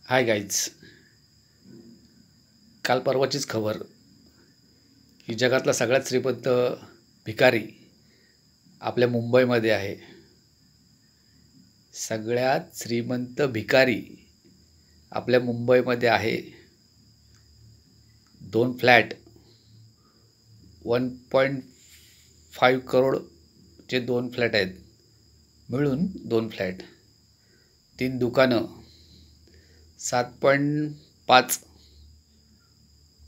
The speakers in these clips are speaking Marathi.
हाय गाईज, काल परवाचीच खबर की जगातला सगळ्यात श्रीमंत भिकारी आपल्या मुंबईमध्ये आहे. सगळ्यात श्रीमंत भिकारी आपल्या मुंबईमध्ये आहे. 2 फ्लॅट 1.5 करोडचे 2 फ्लॅट आहेत, मिळून 2 फ्लॅट, 3 दुकानं, 7.5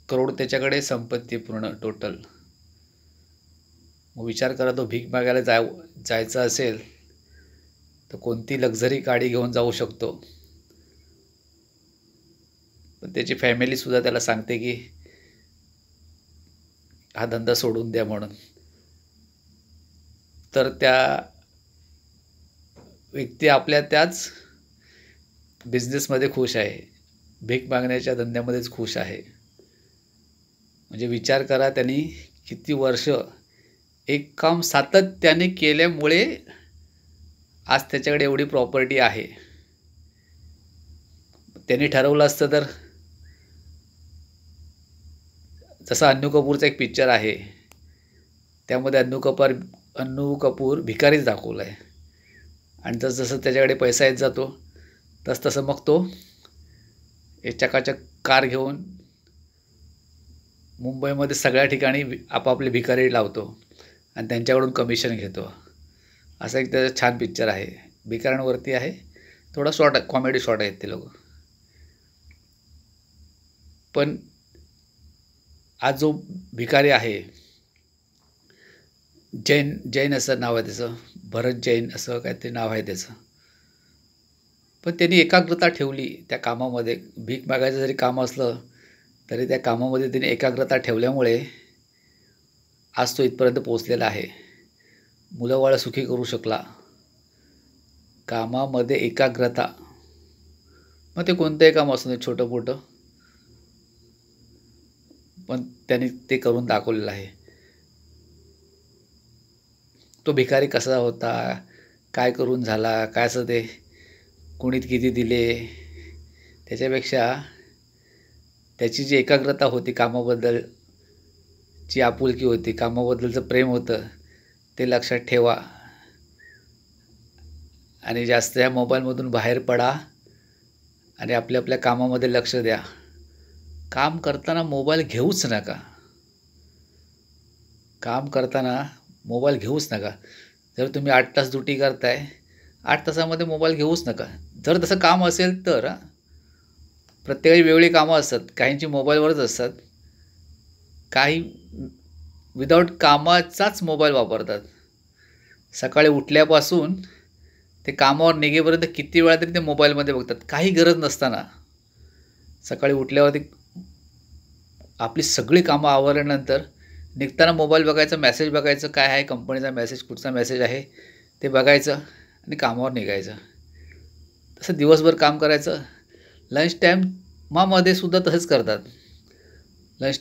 करोड त्याच्याकडे संपत्ती पूर्ण टोटल. मग विचार करा, तो भीक मागायला जायचं असेल तर कोणती लक्झरी गाडी घेऊन जाऊ शकतो. पण त्याची फॅमिलीसुद्धा त्याला सांगते की हा धंदा सोडून द्या म्हणून. तर त्या व्यक्ती आपल्या त्याच बिझनेसमध्ये खुश आहे, भीक मागण्याच्या धंद्यामध्येच खुश आहे. म्हणजे विचार करा, त्यांनी किती वर्ष एक काम सातत्याने केल्यामुळे आज त्याच्याकडे एवढी प्रॉपर्टी आहे. त्यांनी ठरवलं असतं तर, जसं अन्नू कपूरचा एक पिक्चर आहे, त्यामध्ये अन्नू कपूर भिकारीच दाखवला आहे. आणि जसं त्याच्याकडे पैसा येत जातो तसं मग तो एक चकाचक कार घेऊन मुंबईमध्ये सगळ्या ठिकाणी आपापले भिकारी लावतो आणि त्यांच्याकडून कमिशन घेतो. असा एक त्याचा छान पिक्चर आहे, भिकाऱ्यांवरती आहे. थोडा शॉर्ट कॉमेडी शॉर्ट आहेत ते लोक. पण आज जो भिकारी आहे, जैन असं नाव आहे त्याचं, भरत जैन असं काहीतरी नाव आहे त्याचं. पण त्यांनी एकाग्रता ठेवली त्या कामामध्ये. भीक मागायचं जरी काम असलं तरी त्या कामामध्ये त्यांनी एकाग्रता ठेवल्यामुळे आज तो इथपर्यंत पोहोचलेला आहे. मुलंबाळं सुखी करू शकला. कामामध्ये एकाग्रता, मग ते कोणतंही काम असू दे, छोटं मोठं, पण त्यांनी ते करून दाखवलेलं आहे. तो भिकारी कसा होता, काय करून झाला, काय असं ते कुणीत किती दिले, त्याच्यापेक्षा त्याची जी एकाग्रता होती, कामाबद्दलची आपुलकी होती, कामाबद्दलचं प्रेम होतं, ते लक्षात ठेवा. आणि जास्त या मोबाईलमधून बाहेर पडा आणि आपल्या आपल्या कामामध्ये लक्ष द्या. काम करताना मोबाईल घेऊच नका. काम करताना मोबाईल घेऊच नका. जर तुम्ही 8 तास ड्युटी करताय, 8 तासामध्ये मोबाईल घेऊच नका. जर तसं काम असेल तर. प्रत्येकाची वेगवेगळी कामं असतात, काहींची मोबाईलवरच असतात, काही विदाऊट कामाचाच मोबाईल वापरतात. सकाळी उठल्यापासून ते कामावर निघेपर्यंत किती वेळा तरी ते मोबाईलमध्ये बघतात, काही गरज नसताना. सकाळी उठल्यावरती आपली सगळी कामं आवरल्यानंतर निघताना मोबाईल बघायचा, मेसेज बघायचं, काय आहे कंपनीचा मेसेज, कुठचा मेसेज आहे ते बघायचं आणि कामावर निघायचं. तसं दिवसभर काम करायचं. लंच टाईममध्ये सुद्धा तसंच करतात.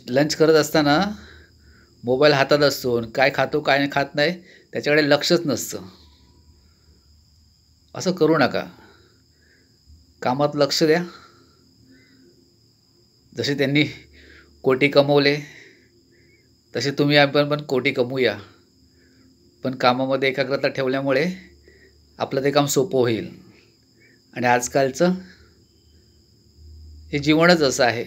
लंच करत असताना मोबाईल हातात असतो, काय खातो काय खात नाही त्याच्याकडे लक्षच नसतं. असं करू नका. कामात लक्ष द्या. जसे त्यांनी कोटी कमवले तसे तुम्ही आपण पण कोटी कमवूया. पण कामामध्ये एकाग्रता ठेवल्यामुळे आपलं ते काम सोपं होईल. आणि आजकालचं हे जीवनच असं आहे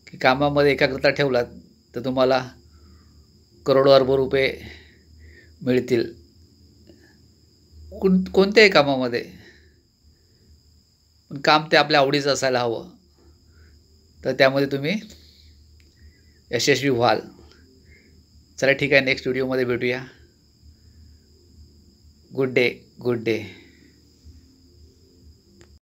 की कामामध्ये एकाग्रता ठेवलात तर तुम्हाला करोडो अरबो रुपये मिळतील कोणत्याही कामामध्ये. पण काम ते आपल्या आवडीचं असायला हवं, तर त्यामध्ये तुम्ही यशस्वी व्हाल. चला ठीक आहे, नेक्स्ट व्हिडिओमध्ये भेटूया. Good day.